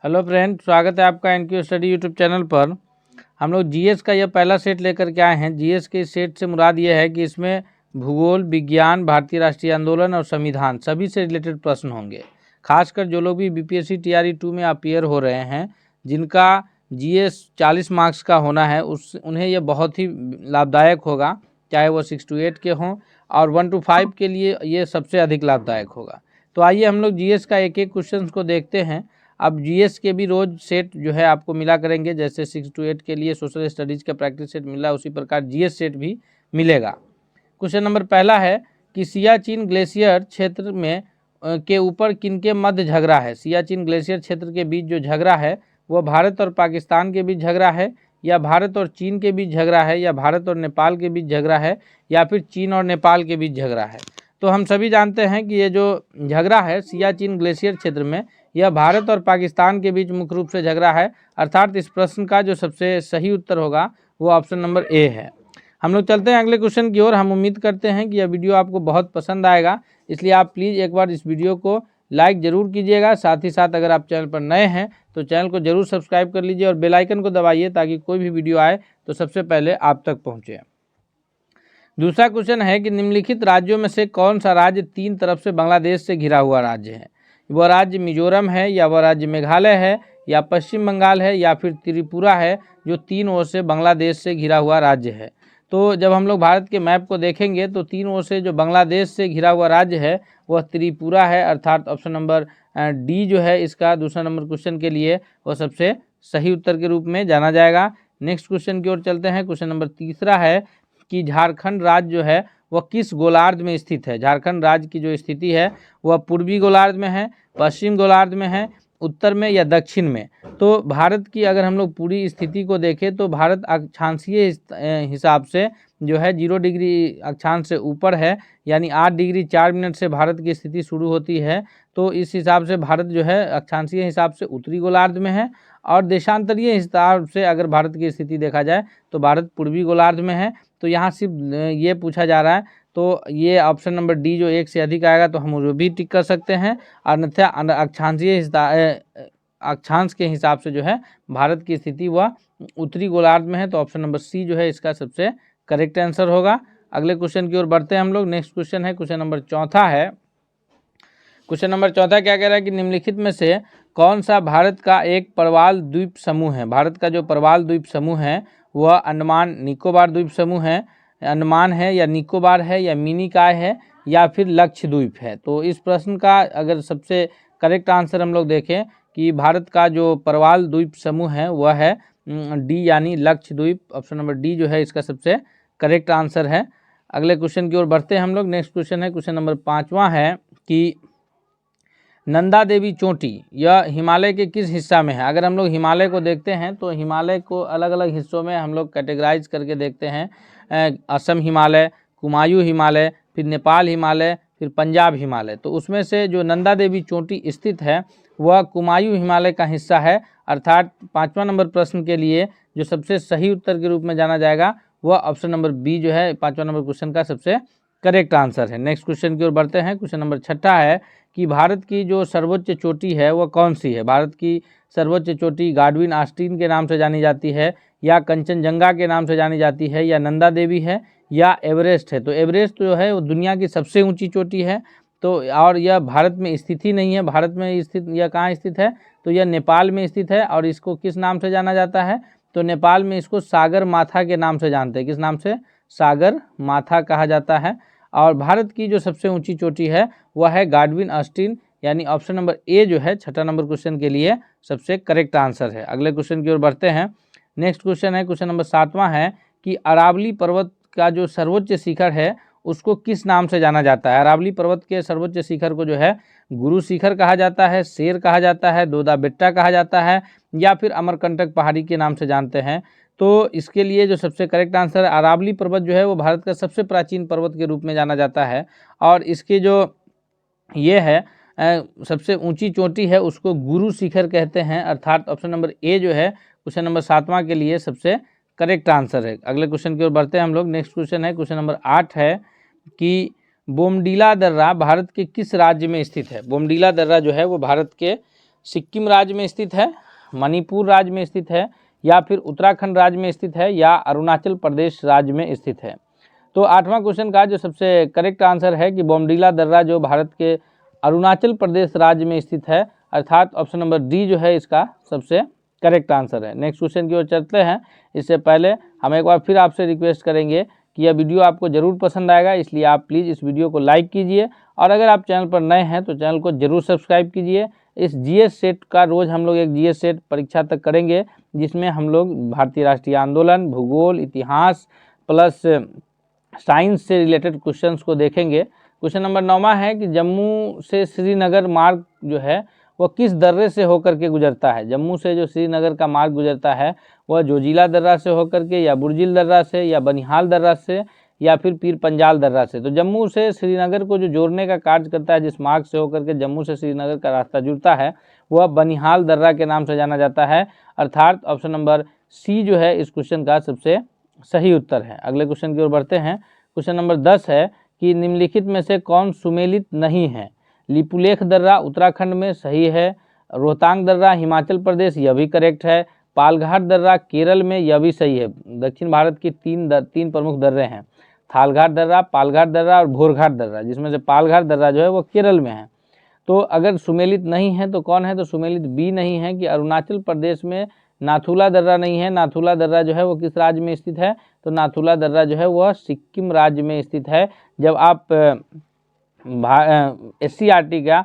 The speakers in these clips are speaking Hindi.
हेलो फ्रेंड, स्वागत है आपका एनक्यू स्टडी यूट्यूब चैनल पर। हम लोग जीएस का यह पहला सेट लेकर के आए हैं। जीएस के इस सेट से मुराद ये है कि इसमें भूगोल, विज्ञान, भारतीय राष्ट्रीय आंदोलन और संविधान सभी से रिलेटेड प्रश्न होंगे। खासकर जो लोग भी बीपीएससी टीआरई 2 में अपीयर हो रहे हैं, जिनका जीएस 40 मार्क्स का होना है, उन्हें यह बहुत ही लाभदायक होगा, चाहे वो 6 to 8 के हों, और 1 to 5 के लिए ये सबसे अधिक लाभदायक होगा। तो आइए हम लोग जीएस का एक एक क्वेश्चन को देखते हैं। अब जीएस के भी रोज सेट जो है आपको मिला करेंगे, जैसे 6 to 8 के लिए सोशल स्टडीज़ का प्रैक्टिस सेट मिला, उसी प्रकार जीएस सेट भी मिलेगा। क्वेश्चन नंबर पहला है कि सियाचिन ग्लेशियर क्षेत्र में के ऊपर किनके मध्य झगड़ा है। सियाचिन ग्लेशियर क्षेत्र के बीच जो झगड़ा है वह भारत और पाकिस्तान के बीच झगड़ा है, या भारत और चीन के बीच झगड़ा है, या भारत और नेपाल के बीच झगड़ा है, या फिर चीन और नेपाल के बीच झगड़ा है। तो हम सभी जानते हैं कि ये जो झगड़ा है सियाचिन ग्लेशियर क्षेत्र में, यह भारत और पाकिस्तान के बीच मुख्य रूप से झगड़ा है। अर्थात इस प्रश्न का जो सबसे सही उत्तर होगा वो ऑप्शन नंबर ए है। हम लोग चलते हैं अगले क्वेश्चन की ओर। हम उम्मीद करते हैं कि यह वीडियो आपको बहुत पसंद आएगा, इसलिए आप प्लीज़ एक बार इस वीडियो को लाइक ज़रूर कीजिएगा। साथ ही साथ अगर आप चैनल पर नए हैं तो चैनल को जरूर सब्सक्राइब कर लीजिए और बेल आइकन को दबाइए, ताकि कोई भी वीडियो आए तो सबसे पहले आप तक पहुँचे। दूसरा क्वेश्चन है कि निम्नलिखित राज्यों में से कौन सा राज्य तीन तरफ से बांग्लादेश से घिरा हुआ राज्य है। वह राज्य मिजोरम है, या वह राज्य मेघालय है, या पश्चिम बंगाल है, या फिर त्रिपुरा है, जो तीन ओर से बांग्लादेश से घिरा हुआ राज्य है। तो जब हम लोग भारत के मैप को देखेंगे तो तीन ओर से जो बांग्लादेश से घिरा हुआ राज्य है वह त्रिपुरा है। अर्थात ऑप्शन नंबर डी जो है इसका दूसरा नंबर क्वेश्चन के लिए वह सबसे सही उत्तर के रूप में जाना जाएगा। नेक्स्ट क्वेश्चन की ओर चलते हैं। क्वेश्चन नंबर तीसरा है कि झारखंड राज्य जो है वह किस गोलार्ध में स्थित है। झारखंड राज्य की जो स्थिति है वह पूर्वी गोलार्ध में है, पश्चिम गोलार्ध में है, उत्तर में या दक्षिण में। तो भारत की अगर हम लोग पूरी स्थिति को देखें तो भारत अक्षांशीय हिसाब से जो है 0 डिग्री अक्षांश से ऊपर है, यानी 8 डिग्री 4 मिनट से भारत की स्थिति शुरू होती है। तो इस हिसाब से भारत जो है अक्षांशीय हिसाब से उत्तरी गोलार्ध में है, और देशांतरीय हिसाब से अगर भारत की स्थिति देखा जाए तो भारत पूर्वी गोलार्ध में है। तो यहाँ सिर्फ ये पूछा जा रहा है, तो ये ऑप्शन नंबर डी जो एक से अधिक आएगा तो हम वो भी टिक कर सकते हैं। अन्यथा अक्षांशीय अक्षांश के हिसाब से जो है भारत की स्थिति वह उत्तरी गोलार्ध में है। तो ऑप्शन नंबर सी जो है इसका सबसे करेक्ट आंसर होगा। अगले क्वेश्चन की ओर बढ़ते हैं हम लोग। नेक्स्ट क्वेश्चन है क्वेश्चन नंबर चौथा है। क्वेश्चन नंबर चौथा क्या कह रहा है कि निम्नलिखित में से कौन सा भारत का एक प्रवाल द्वीप समूह है। भारत का जो प्रवाल द्वीप समूह है वह अंडमान निकोबार द्वीप समूह है, अंडमान है, या निकोबार है, या मिनिकॉय है, या फिर लक्षद्वीप है। तो इस प्रश्न का अगर सबसे करेक्ट आंसर हम लोग देखें कि भारत का जो प्रवाल द्वीप समूह है वह है डी, यानी लक्षद्वीप। ऑप्शन नंबर डी जो है इसका सबसे करेक्ट आंसर है। अगले क्वेश्चन की ओर बढ़ते हैं हम लोग। नेक्स्ट क्वेश्चन है क्वेश्चन नंबर 5वां है कि नंदा देवी चोटी यह हिमालय के किस हिस्सा में है। अगर हम लोग हिमालय को देखते हैं तो हिमालय को अलग अलग हिस्सों में हम लोग कैटेगराइज करके देखते हैं। असम हिमालय, कुमायूं हिमालय, फिर नेपाल हिमालय, फिर पंजाब हिमालय। तो उसमें से जो नंदा देवी चोटी स्थित है वह कुमायूं हिमालय का हिस्सा है। अर्थात 5वां नंबर प्रश्न के लिए जो सबसे सही उत्तर के रूप में जाना जाएगा वह ऑप्शन नंबर बी जो है 5वां नंबर क्वेश्चन का सबसे करेक्ट आंसर है। नेक्स्ट क्वेश्चन की ओर बढ़ते हैं। क्वेश्चन नंबर 6 है कि भारत की जो सर्वोच्च चोटी है वह कौन सी है। भारत की सर्वोच्च चोटी गाडविन ऑस्टिन के नाम से जानी जाती है, या कंचनजंगा के नाम से जानी जाती है, या नंदा देवी है, या एवरेस्ट है। तो एवरेस्ट जो है वो दुनिया की सबसे ऊंची चोटी है। तो और यह भारत में स्थित ही नहीं है। भारत में स्थित यह कहाँ स्थित है, तो यह नेपाल में स्थित है। और इसको किस नाम से जाना जाता है, तो नेपाल में इसको सागर माथा के नाम से जानते हैं। किस नाम से, सागर माथा कहा जाता है। और भारत की जो सबसे ऊंची चोटी है वह है गाडविन ऑस्टिन, यानी ऑप्शन नंबर ए जो है 6 नंबर क्वेश्चन के लिए सबसे करेक्ट आंसर है। अगले क्वेश्चन की ओर बढ़ते हैं। नेक्स्ट क्वेश्चन है क्वेश्चन नंबर 7वां है कि अरावली पर्वत का जो सर्वोच्च शिखर है उसको किस नाम से जाना जाता है। अरावली पर्वत के सर्वोच्च शिखर को जो है गुरु शिखर कहा जाता है, शेर कहा जाता है, दोदा बेट्टा कहा जाता है, या फिर अमरकंटक पहाड़ी के नाम से जानते हैं। तो इसके लिए जो सबसे करेक्ट आंसर है अरावली पर्वत जो है वो भारत का सबसे प्राचीन पर्वत के रूप में जाना जाता है। और इसके जो ये है सबसे ऊंची चोटी है उसको गुरु शिखर कहते हैं। अर्थात ऑप्शन नंबर ए जो है क्वेश्चन नंबर 7वां के लिए सबसे करेक्ट आंसर है। अगले क्वेश्चन की ओर बढ़ते हैं हम लोग। नेक्स्ट क्वेश्चन है क्वेश्चन नंबर 8 है कि बोमडीला दर्रा भारत के किस राज्य में स्थित है। बोमडीला दर्रा जो है वो भारत के सिक्किम राज्य में स्थित है, मणिपुर राज्य में स्थित है, या फिर उत्तराखंड राज्य में स्थित है, या अरुणाचल प्रदेश राज्य में स्थित है। तो 8वां क्वेश्चन का जो सबसे करेक्ट आंसर है कि बोमडीला दर्रा जो भारत के अरुणाचल प्रदेश राज्य में स्थित है, अर्थात ऑप्शन नंबर डी जो है इसका सबसे करेक्ट आंसर है। नेक्स्ट क्वेश्चन की ओर चलते हैं। इससे पहले हम एक बार फिर आपसे रिक्वेस्ट करेंगे कि यह वीडियो आपको ज़रूर पसंद आएगा, इसलिए आप प्लीज़ इस वीडियो को लाइक कीजिए, और अगर आप चैनल पर नए हैं तो चैनल को जरूर सब्सक्राइब कीजिए। इस जीएस सेट का रोज़ हम लोग एक जीएस सेट परीक्षा तक करेंगे, जिसमें हम लोग भारतीय राष्ट्रीय आंदोलन, भूगोल, इतिहास प्लस साइंस से रिलेटेड क्वेश्चंस को देखेंगे। क्वेश्चन नंबर 9वां है कि जम्मू से श्रीनगर मार्ग जो है वह किस दर्रे से होकर के गुजरता है। जम्मू से जो श्रीनगर का मार्ग गुजरता है वह जोजिला दर्रा से होकर के, या बुर्जिल दर्रा से, या बनिहाल दर्रा से, या फिर पीर पंजाल दर्रा से। तो जम्मू से श्रीनगर को जो जोड़ने का कार्य करता है, जिस मार्ग से होकर के जम्मू से श्रीनगर का रास्ता जुड़ता है, वह बनिहाल दर्रा के नाम से जाना जाता है, अर्थात ऑप्शन नंबर सी जो है इस क्वेश्चन का सबसे सही उत्तर है। अगले क्वेश्चन की ओर बढ़ते हैं। क्वेश्चन नंबर 10 है कि निम्नलिखित में से कौन सुमेलित नहीं है। लिपुलेख दर्रा उत्तराखंड में सही है, रोहतांग दर्रा हिमाचल प्रदेश, यह भी करेक्ट है, पालघाट दर्रा केरल में, यह भी सही है। दक्षिण भारत की तीन प्रमुख दर्रे हैं, थालघाट दर्रा, पालघाट दर्रा और भोरघाट दर्रा, जिसमें से पालघाट दर्रा जो है वो केरल में है। तो अगर सुमेलित नहीं है तो कौन है, तो सुमेलित बी नहीं है कि अरुणाचल प्रदेश में नाथुला दर्रा नहीं है। नाथुला दर्रा जो है वो किस राज्य में स्थित है, तो नाथुला दर्रा जो है वह सिक्किम राज्य में स्थित है। जब आप SCERT का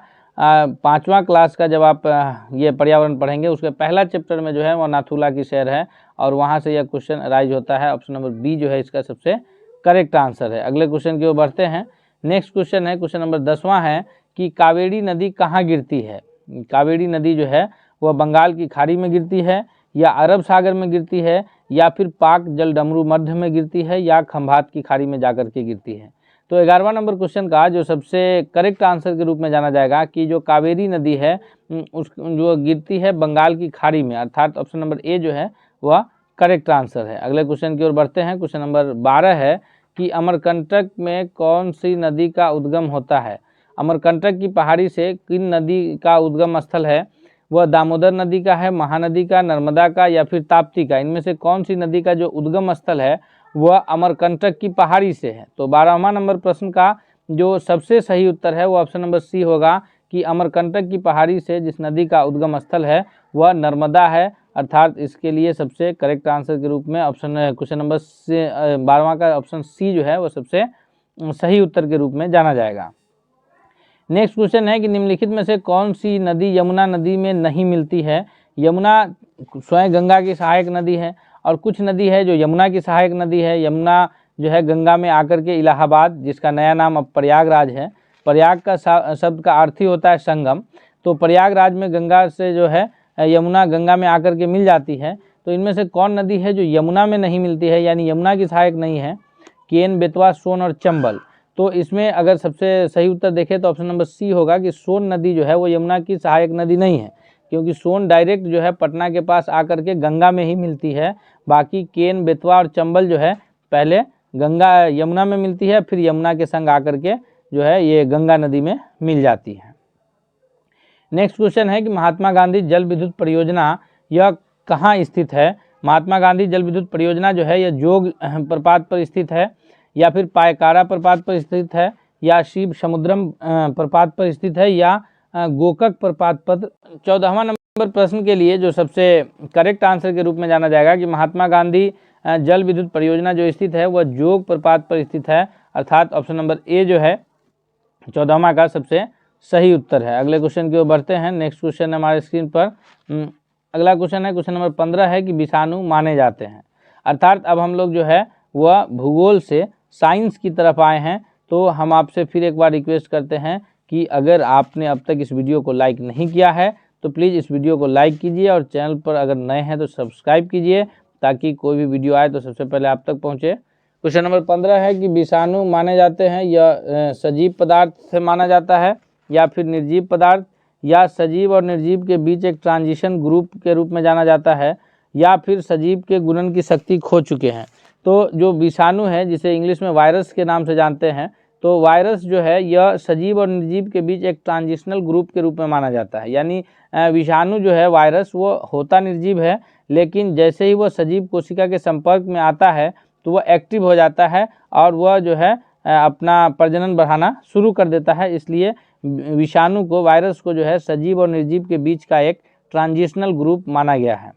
5वां क्लास का जब आप ये पर्यावरण पढ़ेंगे, उसके पहला चैप्टर में जो है वह नाथुला की शहर है, और वहाँ से यह क्वेश्चन अराइज होता है। ऑप्शन नंबर बी जो है इसका सबसे करेक्ट आंसर है। अगले क्वेश्चन की ओर बढ़ते हैं। नेक्स्ट क्वेश्चन है, क्वेश्चन नंबर 10वां है कि कावेरी नदी कहाँ गिरती है। कावेरी नदी जो है वह बंगाल की खाड़ी में गिरती है, या अरब सागर में गिरती है, या फिर पाक जलडमरू मध्य में गिरती है, या खंभात की खाड़ी में जाकर के गिरती है। तो 11वां नंबर क्वेश्चन का जो सबसे करेक्ट आंसर के रूप में जाना जाएगा कि जो कावेरी नदी है उस जो गिरती है बंगाल की खाड़ी में, अर्थात ऑप्शन नंबर ए जो है वह करेक्ट आंसर है। अगले क्वेश्चन की ओर बढ़ते हैं। क्वेश्चन नंबर 12 है कि अमरकंटक में कौन सी नदी का उद्गम होता है। अमरकंटक की पहाड़ी से किन नदी का उद्गम स्थल है, वह दामोदर नदी का है, महानदी का, नर्मदा का, या फिर ताप्ती का। इनमें से कौन सी नदी का जो उद्गम स्थल है वह अमरकंटक की पहाड़ी से है। तो 12वां नंबर प्रश्न का जो सबसे सही उत्तर है वो ऑप्शन नंबर सी होगा कि अमरकंटक की पहाड़ी से जिस नदी का उद्गम स्थल है वह नर्मदा है, अर्थात इसके लिए सबसे करेक्ट आंसर के रूप में क्वेश्चन नंबर 12वां का ऑप्शन सी जो है वह सबसे सही उत्तर के रूप में जाना जाएगा। नेक्स्ट क्वेश्चन है कि निम्नलिखित में से कौन सी नदी यमुना नदी में नहीं मिलती है। यमुना स्वयं गंगा की सहायक नदी है, और कुछ नदी है जो यमुना की सहायक नदी है। यमुना जो है गंगा में आकर के इलाहाबाद, जिसका नया नाम अब प्रयागराज है, प्रयाग का शब्द का अर्थ ही होता है संगम, तो प्रयागराज में गंगा से जो है यमुना गंगा में आकर के मिल जाती है। तो इनमें से कौन नदी है जो यमुना में नहीं मिलती है, यानी यमुना की सहायक नहीं है। केन, बेतवा, सोन और चंबल। तो इसमें अगर सबसे सही उत्तर देखें तो ऑप्शन नंबर सी होगा कि सोन नदी जो है वो यमुना की सहायक नदी नहीं है, क्योंकि सोन डायरेक्ट जो है पटना के पास आकर के गंगा में ही मिलती है। बाकी केन, बेतवा और चंबल जो है पहले गंगा यमुना में मिलती है, फिर यमुना के संग आकर के जो है ये गंगा नदी में मिल जाती है। नेक्स्ट क्वेश्चन है कि महात्मा गांधी जल विद्युत परियोजना यह कहाँ स्थित है। महात्मा गांधी जल विद्युत परियोजना जो है यह जोग प्रपात पर स्थित है, या फिर पायकारा प्रपात पर स्थित है, या शिव समुद्रम प्रपात पर स्थित है, या गोकक प्रपात पर। 14वां नंबर प्रश्न के लिए जो सबसे करेक्ट आंसर के रूप में जाना जाएगा कि महात्मा गांधी जल विद्युत परियोजना जो स्थित है वह जोग प्रपात पर स्थित है, अर्थात ऑप्शन नंबर ए जो है 14वां का सबसे सही उत्तर है। अगले क्वेश्चन की ओर बढ़ते हैं। नेक्स्ट क्वेश्चन हमारे स्क्रीन पर अगला क्वेश्चन है, क्वेश्चन नंबर 15 है कि विषाणु माने जाते हैं, अर्थात अब हम लोग जो है वह भूगोल से साइंस की तरफ आए हैं। तो हम आपसे फिर एक बार रिक्वेस्ट करते हैं कि अगर आपने अब तक इस वीडियो को लाइक नहीं किया है तो प्लीज़ इस वीडियो को लाइक कीजिए, और चैनल पर अगर नए हैं तो सब्सक्राइब कीजिए, ताकि कोई भी वीडियो आए तो सबसे पहले आप तक पहुंचे। क्वेश्चन नंबर 15 है कि विषाणु माने जाते हैं, यह सजीव पदार्थ से माना जाता है, या फिर निर्जीव पदार्थ, या सजीव और निर्जीव के बीच एक ट्रांजिशन ग्रुप के रूप में जाना जाता है, या फिर सजीव के गुणन की शक्ति खो चुके हैं। तो जो विषाणु है, जिसे इंग्लिश में वायरस के नाम से जानते हैं, तो वायरस जो है यह सजीव और निर्जीव के बीच एक ट्रांजिशनल ग्रुप के रूप में माना जाता है। यानी विषाणु जो है वायरस वो होता निर्जीव है, लेकिन जैसे ही वो सजीव कोशिका के संपर्क में आता है तो वह एक्टिव हो जाता है और वह जो है अपना प्रजनन बढ़ाना शुरू कर देता है। इसलिए विषाणु को, वायरस को जो है सजीव और निर्जीव के बीच का एक ट्रांजिशनल ग्रुप माना गया है।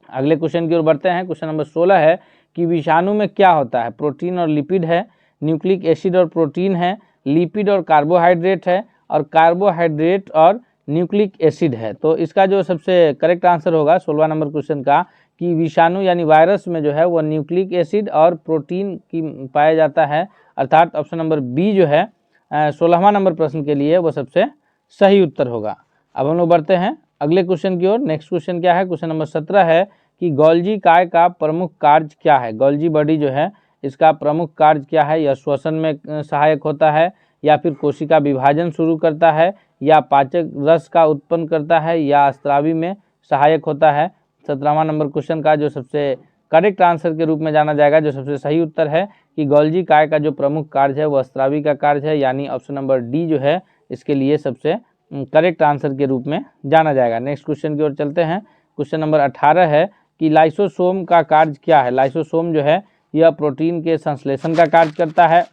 अगले क्वेश्चन की ओर बढ़ते हैं। क्वेश्चन नंबर 16 है कि विषाणु में क्या होता है? प्रोटीन और लिपिड है, न्यूक्लिक एसिड और प्रोटीन है, लिपिड और कार्बोहाइड्रेट है, और कार्बोहाइड्रेट और न्यूक्लिक एसिड है। तो इसका जो सबसे करेक्ट आंसर होगा 16 नंबर क्वेश्चन का कि विषाणु यानी वायरस में जो है वो न्यूक्लिक एसिड और प्रोटीन की पाया जाता है, अर्थात ऑप्शन नंबर बी जो है 16वां नंबर प्रश्न के लिए वो सबसे सही उत्तर होगा। अब हम लोग बढ़ते हैं अगले क्वेश्चन की ओर। नेक्स्ट क्वेश्चन क्या है? क्वेश्चन नंबर 17 है कि गोल्जी काय का प्रमुख कार्य क्या है? गोल्जी बॉडी जो है इसका प्रमुख कार्य क्या है? यह श्वसन में सहायक होता है, या फिर कोशिका विभाजन शुरू करता है, या पाचक रस का उत्पन्न करता है, या स्रावी में सहायक होता है? 17वां नंबर क्वेश्चन का जो सबसे करेक्ट आंसर के रूप में जाना जाएगा, जो सबसे सही उत्तर है कि गोल्जी काय का जो प्रमुख कार्य है वह स्रावी का कार्य है, यानी ऑप्शन नंबर डी जो है इसके लिए सबसे करेक्ट आंसर के रूप में जाना जाएगा। नेक्स्ट क्वेश्चन की ओर चलते हैं। क्वेश्चन नंबर 18 है कि लाइसोसोम का कार्य क्या है? लाइसोसोम जो है यह प्रोटीन के संश्लेषण का कार्य करता है,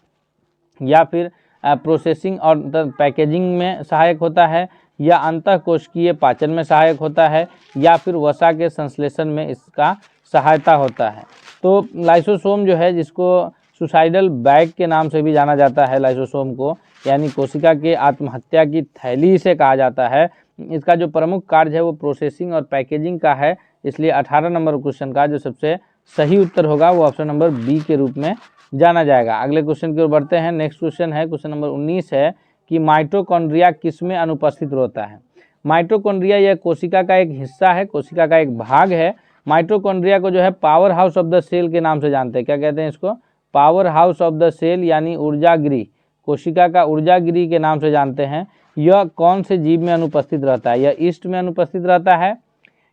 या फिर प्रोसेसिंग और पैकेजिंग में सहायक होता है, या अंतःकोशिकीय पाचन में सहायक होता है, या फिर वसा के संश्लेषण में इसका सहायता होता है। तो लाइसोसोम जो है, जिसको सुसाइडल बैग के नाम से भी जाना जाता है लाइसोसोम को, यानी कोशिका के आत्महत्या की थैली से कहा जाता है, इसका जो प्रमुख कार्य है वो प्रोसेसिंग और पैकेजिंग का है। इसलिए 18 नंबर क्वेश्चन का जो सबसे सही उत्तर होगा वो ऑप्शन नंबर बी के रूप में जाना जाएगा। अगले क्वेश्चन की ओर बढ़ते हैं। नेक्स्ट क्वेश्चन है, क्वेश्चन नंबर 19 है कि माइटोकॉन्ड्रिया किस में अनुपस्थित होता है? माइटोकॉन्ड्रिया यह कोशिका का एक हिस्सा है, कोशिका का एक भाग है। माइटोकॉन्ड्रिया को जो है power house of the cell के नाम से जानते हैं। क्या कहते हैं इसको? Power house of the cell, यानी ऊर्जागृह, कोशिका का ऊर्जागृह के नाम से जानते हैं। यह कौन से जीव में अनुपस्थित रहता है? यह ईस्ट में अनुपस्थित रहता है,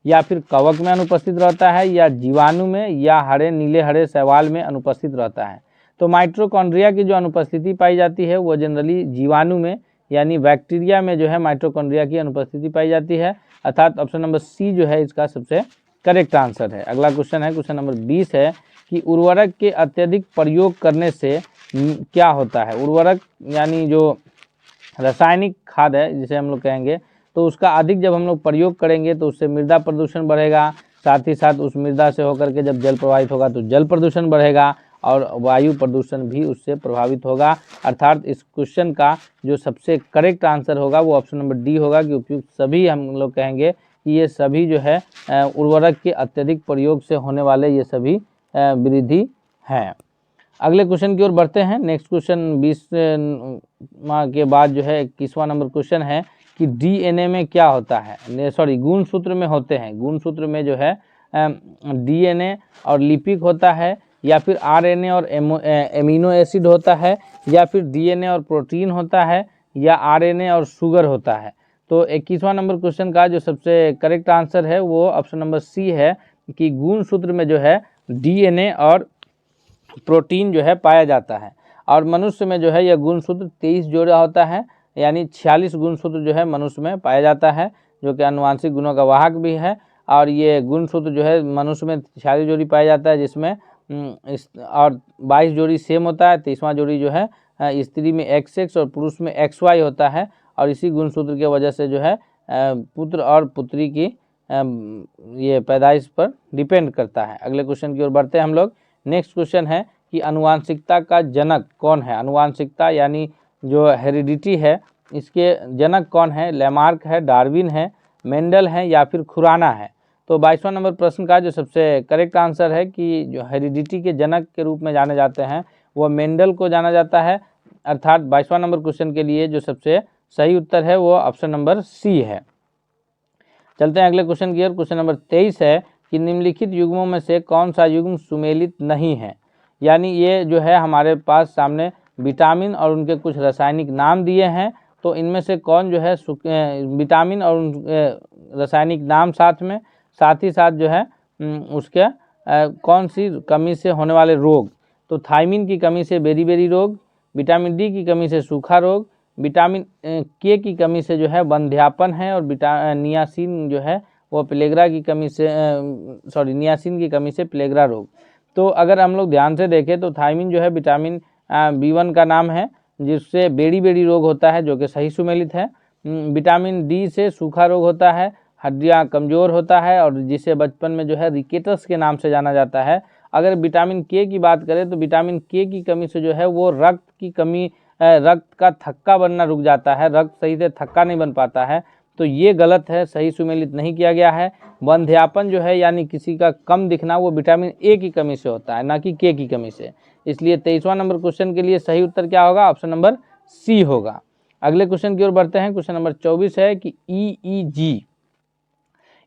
या फिर कवक में अनुपस्थित रहता है, या जीवाणु में, या हरे नीले हरे शैवाल में अनुपस्थित रहता है? तो माइटोकॉन्ड्रिया की जो अनुपस्थिति पाई जाती है वो जनरली जीवाणु में, यानी बैक्टीरिया में जो है माइटोकॉन्ड्रिया की अनुपस्थिति पाई जाती है, अर्थात ऑप्शन नंबर सी जो है इसका सबसे करेक्ट आंसर है। अगला क्वेश्चन है, क्वेश्चन नंबर 20 है कि उर्वरक के अत्यधिक प्रयोग करने से क्या होता है? उर्वरक यानी जो रासायनिक खाद है जिसे हम लोग कहेंगे, तो उसका अधिक जब हम लोग प्रयोग करेंगे तो उससे मृदा प्रदूषण बढ़ेगा, साथ ही साथ उस मृदा से होकर के जब जल प्रवाहित होगा तो जल प्रदूषण बढ़ेगा, और वायु प्रदूषण भी उससे प्रभावित होगा। अर्थात इस क्वेश्चन का जो सबसे करेक्ट आंसर होगा वो ऑप्शन नंबर डी होगा कि उपयुक्त सभी हम लोग कहेंगे कि ये सभी जो है उर्वरक के अत्यधिक प्रयोग से होने वाले ये सभी वृद्धि हैं। अगले क्वेश्चन की ओर बढ़ते हैं। नेक्स्ट क्वेश्चन 20 के बाद जो है 21वां नंबर क्वेश्चन है कि डीएनए में क्या होता है? सॉरी, गुणसूत्र में होते हैं। गुणसूत्र में जो है डीएनए और लिपिड होता है, या फिर आरएनए और एमिनो एसिड होता है, या फिर डीएनए और प्रोटीन होता है, या आरएनए और शुगर होता है? तो 21वां नंबर क्वेश्चन का जो सबसे करेक्ट आंसर है वो ऑप्शन नंबर सी है कि गुणसूत्र में जो है डीएनए और प्रोटीन जो है पाया जाता है। और मनुष्य में जो है यह गुणसूत्र 23 जोड़ा होता है, यानी 46 गुणसूत्र जो है मनुष्य में पाया जाता है, जो कि आनुवांशिक गुणों का वाहक भी है। और ये गुणसूत्र जो है मनुष्य में 46 जोड़ी पाया जाता है, जिसमें और 22 जोड़ी सेम होता है। 23वां जोड़ी जो है स्त्री में XX और पुरुष में XY होता है, और इसी गुणसूत्र की वजह से जो है पुत्र और पुत्री की ये पैदाइश पर डिपेंड करता है। अगले क्वेश्चन की ओर बढ़ते हैं हम लोग। नेक्स्ट क्वेश्चन है कि आनुवांशिकता का जनक कौन है? आनुवांशिकता यानी जो हेरिडिटी है, इसके जनक कौन है? लैमार्क है, डार्विन है, मेंडल है, या फिर खुराना है? तो 22वां नंबर प्रश्न का जो सबसे करेक्ट आंसर है कि जो हेरिडिटी के जनक के रूप में जाने जाते हैं वो मेंडल को जाना जाता है। अर्थात 22वां नंबर क्वेश्चन के लिए जो सबसे सही उत्तर है वो ऑप्शन नंबर सी है। चलते हैं अगले क्वेश्चन की ओर। क्वेश्चन नंबर 23 है कि निम्नलिखित युग्मों में से कौन सा युग्म सुमेलित नहीं है? यानी ये जो है हमारे पास सामने विटामिन और उनके कुछ रासायनिक नाम दिए हैं, तो इनमें से कौन जो है विटामिन और रासायनिक नाम साथ ही साथ जो है उसके कौन सी कमी से होने वाले रोग? तो थायमिन की कमी से बेरी बेरी रोग, विटामिन डी की कमी से सूखा रोग, विटामिन के की कमी से जो है वंध्यापन है, और नियासिन जो है वो प्लेग्रा की कमी से नियासिन की कमी से प्लेग्रा रोग। तो अगर हम लोग ध्यान से देखें तो थायमिन जो है विटामिन B1 का नाम है, जिससे बेड़ी बेड़ी रोग होता है, जो कि सही सुमेलित है। विटामिन डी से सूखा रोग होता है, हड्डियां कमज़ोर होता है, और जिसे बचपन में जो है रिकेटस के नाम से जाना जाता है। अगर विटामिन के की बात करें तो विटामिन के की कमी से जो है वो रक्त की कमी, रक्त का थक्का बनना रुक जाता है, रक्त सही से थक्का नहीं बन पाता है, तो ये गलत है, सही सुमेलित नहीं किया गया है। वंध्यापन जो है यानी किसी का कम दिखना, वो विटामिन ए की कमी से होता है, ना कि के की कमी से। इसलिए 23वां नंबर क्वेश्चन के लिए सही उत्तर क्या होगा? ऑप्शन नंबर सी होगा। अगले क्वेश्चन की ओर बढ़ते हैं। क्वेश्चन नंबर 24 है कि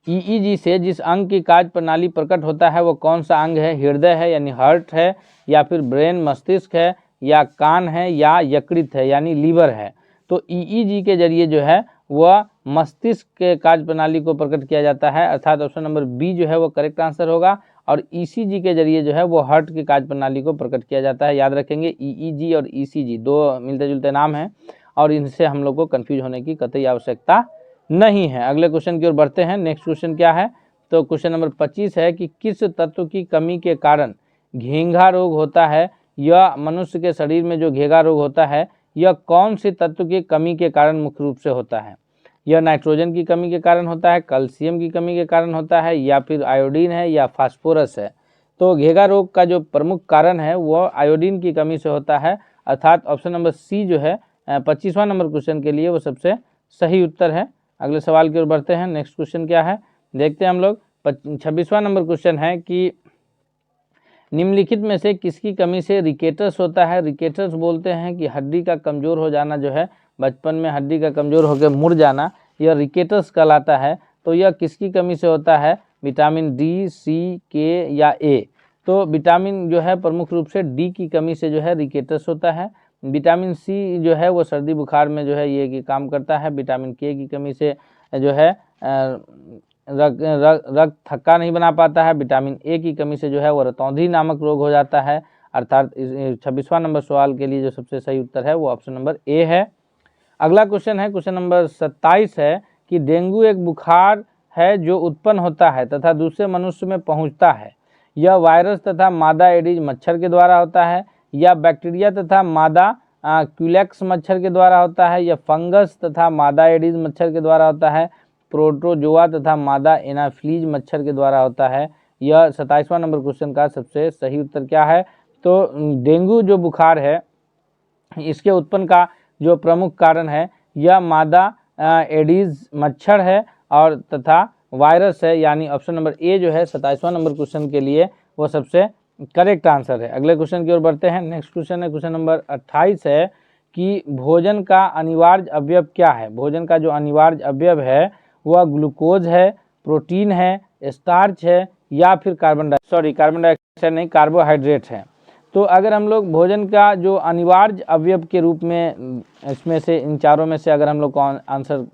ईईजी से जिस अंग की कार्य प्रणाली प्रकट होता है वो कौन सा अंग है? हृदय है यानी हार्ट है, या फिर ब्रेन मस्तिष्क है, या कान है, या यकृत है यानी लीवर है। तो ईईजी के जरिए जो है वह मस्तिष्क के कार्य प्रणाली को प्रकट किया जाता है, अर्थात ऑप्शन नंबर बी जो है वो करेक्ट आंसर होगा। और ईसीजी के जरिए जो है वो हार्ट की कार्य प्रणाली को प्रकट किया जाता है। याद रखेंगे, ईईजी और ईसीजी दो मिलते जुलते नाम हैं, और इनसे हम लोग को कन्फ्यूज होने की कतई आवश्यकता नहीं है। अगले क्वेश्चन की ओर बढ़ते हैं। नेक्स्ट क्वेश्चन क्या है? तो क्वेश्चन नंबर 25 है कि किस तत्व की कमी के कारण घेंघा रोग होता है, या मनुष्य के शरीर में जो घेंघा रोग होता है यह कौन से तत्व की कमी के कारण मुख्य रूप से होता है? यह नाइट्रोजन की कमी के कारण होता है, कैल्शियम की कमी के कारण होता है, या फिर आयोडीन है, या फास्फोरस है? तो घेंघा रोग का जो प्रमुख कारण है वह आयोडीन की कमी से होता है, अर्थात ऑप्शन नंबर सी जो है 25वां नंबर क्वेश्चन के लिए वो सबसे सही उत्तर है। अगले सवाल की ओर बढ़ते हैं। नेक्स्ट क्वेश्चन क्या है देखते हैं हम लोग। 26वां नंबर क्वेश्चन है कि निम्नलिखित में से किसकी कमी से रिकेटस होता है? रिकेटस बोलते हैं कि हड्डी का कमज़ोर हो जाना, जो है बचपन में हड्डी का कमज़ोर होकर मुड़ जाना, यह रिकेटस कहलाता है। तो यह किसकी कमी से होता है? विटामिन डी, सी, के या ए? तो विटामिन जो है प्रमुख रूप से डी की कमी से जो है रिकेटस होता है। विटामिन सी जो है वो सर्दी बुखार में जो है ये काम करता है। विटामिन के की कमी से जो है रक्त थक्का नहीं बना पाता है। विटामिन ए की कमी से जो है वो रतौंधी नामक रोग हो जाता है, अर्थात 26वां नंबर सवाल के लिए जो सबसे सही उत्तर है वो ऑप्शन नंबर ए है। अगला क्वेश्चन है, क्वेश्चन नंबर 27 है कि डेंगू एक बुखार है जो उत्पन्न होता है तथा दूसरे मनुष्य में पहुंचता है। यह वायरस तथा मादा एडिज मच्छर के द्वारा होता है, या बैक्टीरिया तथा मादा क्यूलेक्स मच्छर के द्वारा होता है, या फंगस तथा मादा एडिज मच्छर के द्वारा होता है, प्रोटोजोआ तथा मादा एनाफ्लीज मच्छर के द्वारा होता है? यह 27वां नंबर क्वेश्चन का सबसे सही उत्तर क्या है? तो डेंगू जो बुखार है इसके उत्पन्न का जो प्रमुख कारण है यह मादा एडिज मच्छर है और तथा वायरस है, यानी ऑप्शन नंबर ए जो है 27वां नंबर क्वेश्चन के लिए वो सबसे करेक्ट आंसर है। अगले क्वेश्चन की ओर बढ़ते हैं। नेक्स्ट क्वेश्चन है, क्वेश्चन नंबर 28 है कि भोजन का अनिवार्य अवयव क्या है? भोजन का जो अनिवार्य अवयव है वह ग्लूकोज है, प्रोटीन है, स्टार्च है, या फिर कार्बन डाइऑक्साइड नहीं, कार्बोहाइड्रेट है। तो अगर हम लोग भोजन का जो अनिवार्य अवयव के रूप में इसमें से इन चारों में से अगर हम लोग को आंसर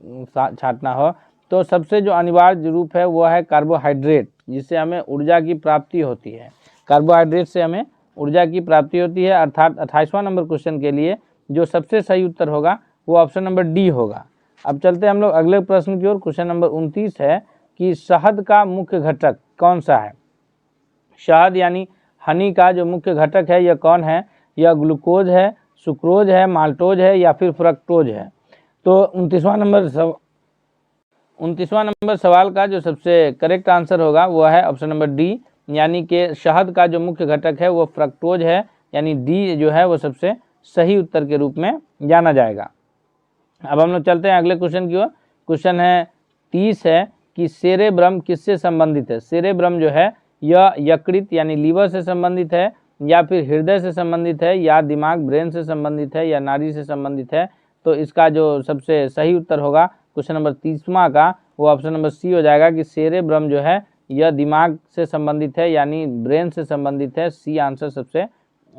छांटना हो तो सबसे जो अनिवार्य रूप है वह है कार्बोहाइड्रेट, जिससे हमें ऊर्जा की प्राप्ति होती है। कार्बोहाइड्रेट से हमें ऊर्जा की प्राप्ति होती है, अर्थात 28वां नंबर क्वेश्चन के लिए जो सबसे सही उत्तर होगा वो ऑप्शन नंबर डी होगा। अब चलते हैं हम लोग अगले प्रश्न की ओर। क्वेश्चन नंबर 29 है कि शहद का मुख्य घटक कौन सा है? शहद यानी हनी का जो मुख्य घटक है यह कौन है? यह ग्लूकोज है, सुक्रोज है, माल्टोज है, या फिर फ्रक्टोज है? तो 29वां नंबर सवाल का जो सबसे करेक्ट आंसर होगा वह है ऑप्शन नंबर डी, यानी कि शहद का जो मुख्य घटक है वो फ्रक्टोज है, यानी डी जो है वो सबसे सही उत्तर के रूप में जाना जाएगा। अब हम लोग चलते हैं अगले क्वेश्चन की ओर। क्वेश्चन है 30 है कि सेरेब्रम किससे संबंधित है? सेरेब्रम जो है यह यकृत यानी लीवर से संबंधित है, या फिर हृदय से संबंधित है, या दिमाग ब्रेन से संबंधित है, या नाड़ी से संबंधित है? तो इसका जो सबसे सही उत्तर होगा क्वेश्चन नंबर 30वां का वो ऑप्शन नंबर सी हो जाएगा कि सेरेब्रम जो है यह दिमाग से संबंधित है, यानी ब्रेन से संबंधित है। सी आंसर सबसे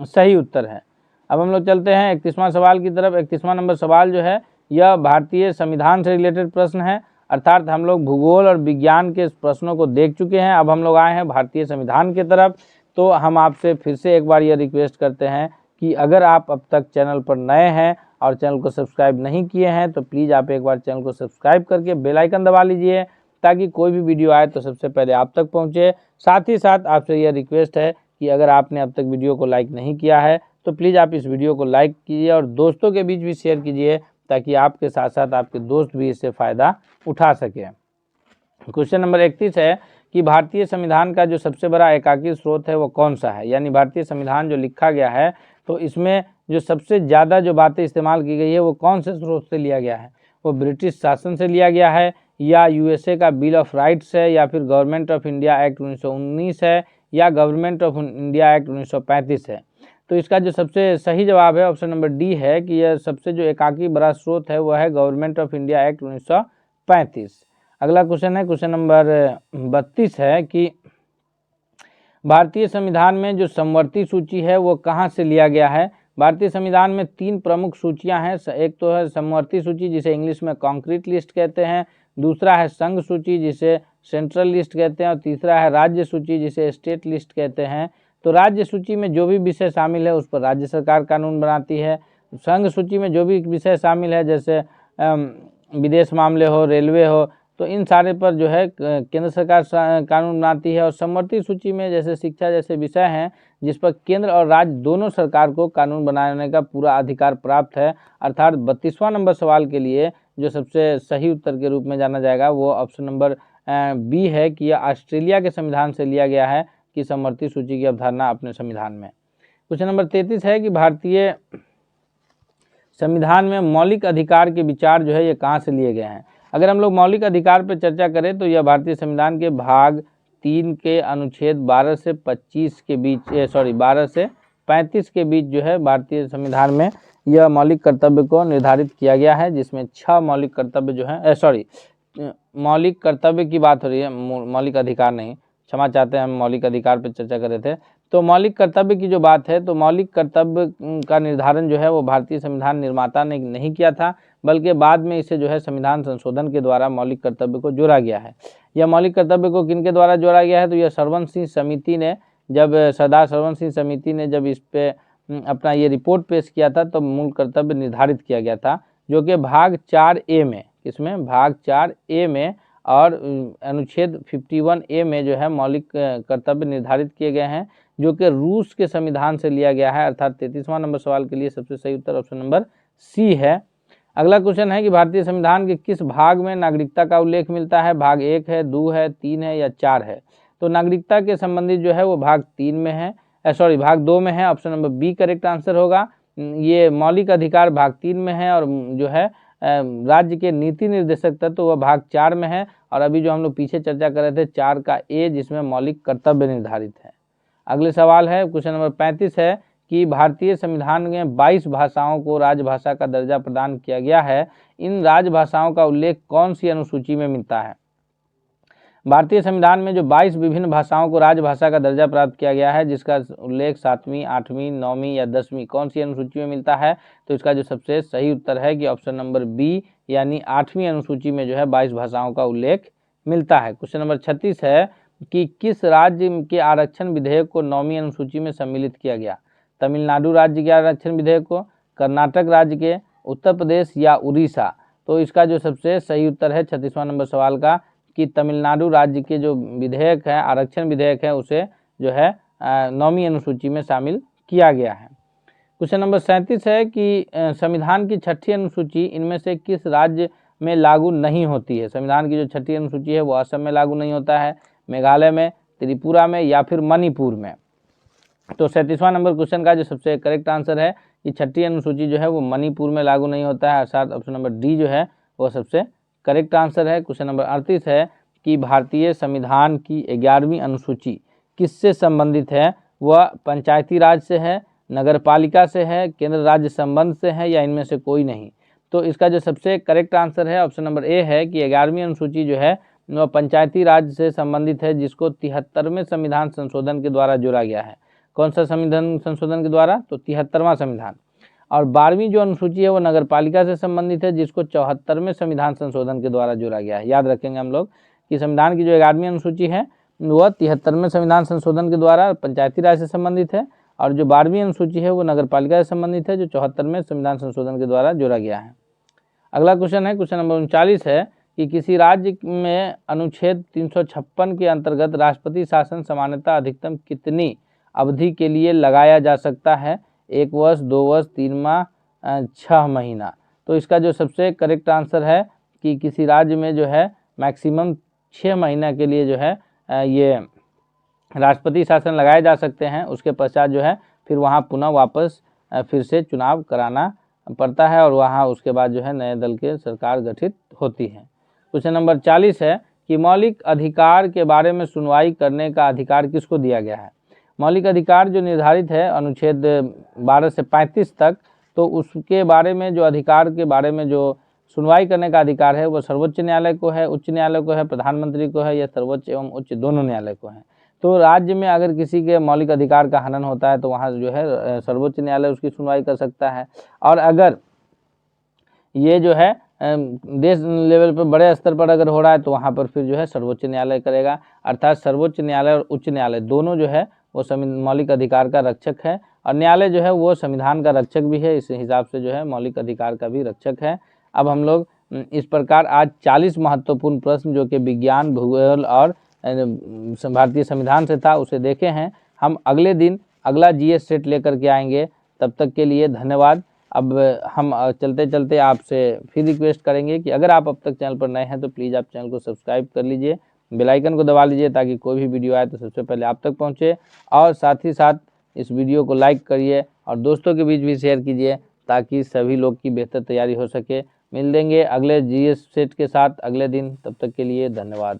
सही उत्तर है। अब हम लोग चलते हैं 31वां सवाल की तरफ। 31वां नंबर सवाल जो है यह भारतीय संविधान से रिलेटेड प्रश्न है, अर्थात हम लोग भूगोल और विज्ञान के प्रश्नों को देख चुके हैं, अब हम लोग आए हैं भारतीय संविधान की तरफ। तो हम आपसे फिर से एक बार यह रिक्वेस्ट करते हैं कि अगर आप अब तक चैनल पर नए हैं और चैनल को सब्सक्राइब नहीं किए हैं तो प्लीज़ आप एक बार चैनल को सब्सक्राइब करके बेल आइकन दबा लीजिए, ताकि कोई भी वीडियो आए तो सबसे पहले आप तक पहुंचे। साथ ही साथ आपसे यह रिक्वेस्ट है कि अगर आपने अब तक वीडियो को लाइक नहीं किया है तो प्लीज़ आप इस वीडियो को लाइक कीजिए और दोस्तों के बीच भी शेयर कीजिए, ताकि आपके साथ साथ आपके दोस्त भी इससे फ़ायदा उठा सकें। क्वेश्चन नंबर 31 है कि भारतीय संविधान का जो सबसे बड़ा एकाकी स्रोत है वो कौन सा है। यानी भारतीय संविधान जो लिखा गया है तो इसमें जो सबसे ज़्यादा जो बातें इस्तेमाल की गई है वो कौन से स्रोत से लिया गया है। वो ब्रिटिश शासन से लिया गया है, या यूएसए का बिल ऑफ राइट्स है, या फिर गवर्नमेंट ऑफ इंडिया एक्ट 1919 है, या गवर्नमेंट ऑफ इंडिया एक्ट 1935 है। तो इसका जो सबसे सही जवाब है ऑप्शन नंबर डी है कि यह सबसे जो एकाकी बड़ा स्रोत है वह है गवर्नमेंट ऑफ इंडिया एक्ट 1935। अगला क्वेश्चन है क्वेश्चन नंबर 32 है कि भारतीय संविधान में जो समवर्ती सूची है वो कहाँ से लिया गया है। भारतीय संविधान में 3 प्रमुख सूचियां हैं। एक तो है समवर्ती सूची जिसे इंग्लिश में कॉन्क्रीट लिस्ट कहते हैं, दूसरा है संघ सूची जिसे सेंट्रल लिस्ट कहते हैं, और तीसरा है राज्य सूची जिसे स्टेट लिस्ट कहते हैं। तो राज्य सूची में जो भी विषय शामिल है उस पर राज्य सरकार कानून बनाती है। संघ सूची में जो भी विषय शामिल है जैसे विदेश मामले हो, रेलवे हो, तो इन सारे पर जो है केंद्र सरकार कानून बनाती है। और समवर्ती सूची में जैसे शिक्षा जैसे विषय हैं जिस पर केंद्र और राज्य दोनों सरकार को कानून बनाने का पूरा अधिकार प्राप्त है। अर्थात 32वां नंबर सवाल के लिए जो सबसे सही उत्तर के रूप में जाना जाएगा वो ऑप्शन नंबर बी है कि यह ऑस्ट्रेलिया के संविधान से लिया गया है कि समवर्ती सूची की अवधारणा अपने संविधान में। क्वेश्चन नंबर 33 है कि भारतीय संविधान में मौलिक अधिकार के विचार जो है ये कहाँ से लिए गए हैं। अगर हम लोग मौलिक अधिकार पर चर्चा करें तो यह भारतीय संविधान के भाग 3 के अनुच्छेद 12 से 25 के बीच 12 से 35 के बीच जो है भारतीय संविधान में यह मौलिक कर्तव्य को निर्धारित किया गया है, जिसमें 6 मौलिक कर्तव्य जो है मौलिक कर्तव्य की बात हो रही है, मौलिक अधिकार नहीं, क्षमा चाहते हैं, हम मौलिक अधिकार पर चर्चा कर रहे थे। तो मौलिक कर्तव्य की जो बात है तो मौलिक कर्तव्य का निर्धारण जो है वो भारतीय संविधान निर्माता ने नहीं किया था, बल्कि बाद में इसे जो है संविधान संशोधन के द्वारा मौलिक कर्तव्य को जोड़ा गया है। यह मौलिक कर्तव्य को किन के द्वारा जोड़ा गया है तो यह सरवण सिंह समिति ने, जब सरदार सरवण सिंह समिति ने जब इस पे अपना ये रिपोर्ट पेश किया था तो मूल कर्तव्य निर्धारित किया गया था, जो कि भाग 4A में, किसमें, भाग 4A में और अनुच्छेद 51A में जो है मौलिक कर्तव्य निर्धारित किए गए हैं, जो कि रूस के संविधान से लिया गया है। अर्थात 33वां नंबर सवाल के लिए सबसे सही उत्तर ऑप्शन नंबर सी है। अगला क्वेश्चन है कि भारतीय संविधान के किस भाग में नागरिकता का उल्लेख मिलता है। भाग 1 है, 2 है, 3 है या 4 है। तो नागरिकता के संबंधित जो है वो भाग 3 में है, भाग 2 में है। Option number B correct answer होगा। ये मौलिक अधिकार भाग 3 में है और जो है राज्य के नीति निर्देशक तत्व वह भाग 4 में है। और अभी जो हम लोग पीछे चर्चा कर रहे थे 4 का ए, जिसमें मौलिक कर्तव्य निर्धारित है। अगले सवाल है क्वेश्चन नंबर 35 है कि भारतीय संविधान में 22 भाषाओं को राजभाषा का दर्जा प्रदान किया गया है। इन राजभाषाओं का उल्लेख कौन सी अनुसूची में मिलता है। भारतीय संविधान में जो 22 विभिन्न भाषाओं को राजभाषा का दर्जा प्राप्त किया गया है, जिसका उल्लेख 7वीं, 8वीं, 9वीं या 10वीं कौन सी अनुसूची में मिलता है। तो इसका जो सबसे सही उत्तर है कि ऑप्शन नंबर बी यानी 8वीं अनुसूची में जो है 22 भाषाओं का उल्लेख मिलता है। क्वेश्चन नंबर 36 है कि किस राज्य के आरक्षण विधेयक को 9वीं अनुसूची में सम्मिलित किया गया। तमिलनाडु राज्य के आरक्षण विधेयक को, कर्नाटक राज्य के, उत्तर प्रदेश या उड़ीसा। तो इसका जो सबसे सही उत्तर है 36वां नंबर सवाल का कि तमिलनाडु राज्य के जो विधेयक है, आरक्षण विधेयक है, उसे जो है 9वीं अनुसूची में शामिल किया गया है। क्वेश्चन नंबर 37 है कि संविधान की 6ठी अनुसूची इनमें से किस राज्य में लागू नहीं होती है। संविधान की जो 6ठी अनुसूची है वो असम में लागू नहीं होता है, मेघालय में, त्रिपुरा में या फिर मणिपुर में। तो 37वां नंबर क्वेश्चन का जो सबसे करेक्ट आंसर है कि 6ठी अनुसूची जो है वो मणिपुर में लागू नहीं होता है, अर्थात ऑप्शन नंबर डी जो है वो सबसे करेक्ट आंसर है। क्वेश्चन नंबर 38 है कि भारतीय संविधान की 11वीं अनुसूची किससे संबंधित है। वह पंचायती राज से है, नगर पालिका से है, केंद्र राज्य संबंध से है या इनमें से कोई नहीं। तो इसका जो सबसे करेक्ट आंसर है ऑप्शन नंबर ए है कि 11वीं अनुसूची जो है वह पंचायती राज से संबंधित है, जिसको 73वें संविधान संशोधन के द्वारा जोड़ा गया है। कौन सा संविधान संशोधन के द्वारा, तो 73वां संविधान। और 12वीं जो अनुसूची है वो नगर पालिका से संबंधित है, जिसको 74वें संविधान संशोधन के द्वारा जोड़ा गया है। याद रखेंगे हम लोग कि संविधान की जो 11वीं अनुसूची है वह 73वें संविधान संशोधन के द्वारा पंचायती राज से संबंधित है, और जो 12वीं अनुसूची है वो नगर पालिका से संबंधित है, जो 74वें संविधान संशोधन के द्वारा जोड़ा गया है। अगला क्वेश्चन है, क्वेश्चन नंबर 39 है कि किसी राज्य में अनुच्छेद 356 के अंतर्गत राष्ट्रपति शासन सामान्यतः अधिकतम कितनी अवधि के लिए लगाया जा सकता है? 1 वर्ष, 2 वर्ष, 3 माह, 6 महीना। तो इसका जो सबसे करेक्ट आंसर है कि किसी राज्य में जो है मैक्सिमम 6 महीना के लिए जो है ये राष्ट्रपति शासन लगाए जा सकते हैं। उसके पश्चात जो है फिर वहाँ पुनः वापस फिर से चुनाव कराना पड़ता है और वहाँ उसके बाद जो है नए दल के सरकार गठित होती है। क्वेश्चन नंबर 40 है कि मौलिक अधिकार के बारे में सुनवाई करने का अधिकार किसको दिया गया है? मौलिक अधिकार जो निर्धारित है अनुच्छेद 12 से 35 तक, तो उसके बारे में जो अधिकार के बारे में जो सुनवाई करने का अधिकार है वो सर्वोच्च न्यायालय को है, उच्च न्यायालय को है, प्रधानमंत्री को है या सर्वोच्च एवं उच्च दोनों न्यायालय को है। तो राज्य में अगर किसी के मौलिक अधिकार का हनन होता है तो वहाँ जो है सर्वोच्च न्यायालय उसकी सुनवाई कर सकता है, और अगर ये जो है देश लेवल पर बड़े स्तर पर अगर हो रहा है तो वहाँ पर फिर जो है सर्वोच्च न्यायालय करेगा। अर्थात सर्वोच्च न्यायालय और उच्च न्यायालय दोनों जो है वो मौलिक अधिकार का रक्षक है, और न्यायालय जो है वो संविधान का रक्षक भी है, इस हिसाब से जो है मौलिक अधिकार का भी रक्षक है। अब हम लोग इस प्रकार आज 40 महत्वपूर्ण प्रश्न जो कि विज्ञान, भूगोल और भारतीय संविधान से था उसे देखे हैं। हम अगले दिन अगला जीएस सेट लेकर के आएंगे, तब तक के लिए धन्यवाद। अब हम चलते चलते आपसे फिर रिक्वेस्ट करेंगे कि अगर आप अब तक चैनल पर नए हैं तो प्लीज़ आप चैनल को सब्सक्राइब कर लीजिए, बेल आइकन को दबा लीजिए ताकि कोई भी वीडियो आए तो सबसे पहले आप तक पहुंचे, और साथ ही साथ इस वीडियो को लाइक करिए और दोस्तों के बीच भी शेयर कीजिए ताकि सभी लोग की बेहतर तैयारी हो सके। मिल देंगे अगले जीएस सेट के साथ अगले दिन, तब तक के लिए धन्यवाद।